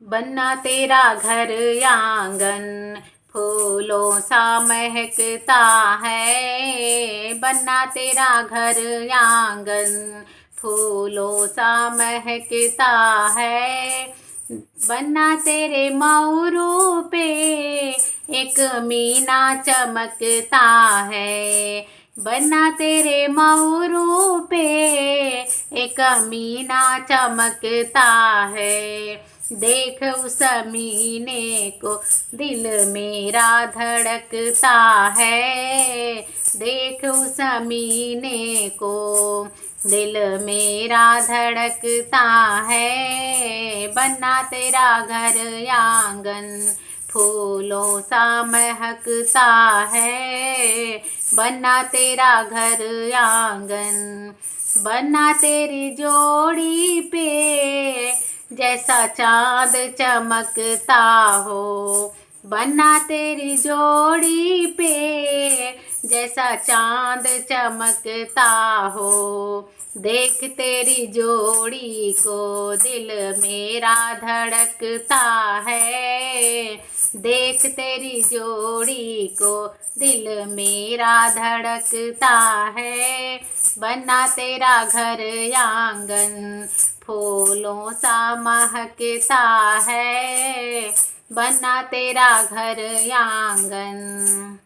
बना तेरा घर आंगन फूलों सा महकता है। बना तेरा घर आंगन फूलों सा महकता है। बना तेरे मोरों पे एक मीना चमकता है। बना तेरे मोरों पे एक मीना चमकता है। देख उस मीने को दिल मेरा धड़कता है। देख उस मीने को दिल मेरा धड़कता है। बना तेरा घर आंगन फूलों सा महकता है। बना तेरा घर आंगन बना तेरी जोड़ी पे जैसा चाँद चमकता हो। बना तेरी जोड़ी पे जैसा चाँद चमकता हो। देख तेरी जोड़ी को दिल मेरा धड़कता है। देख तेरी जोड़ी को दिल मेरा धड़कता है। बना तेरा घर आंगन फूलों सा महकता है। बना तेरा घर आंगन।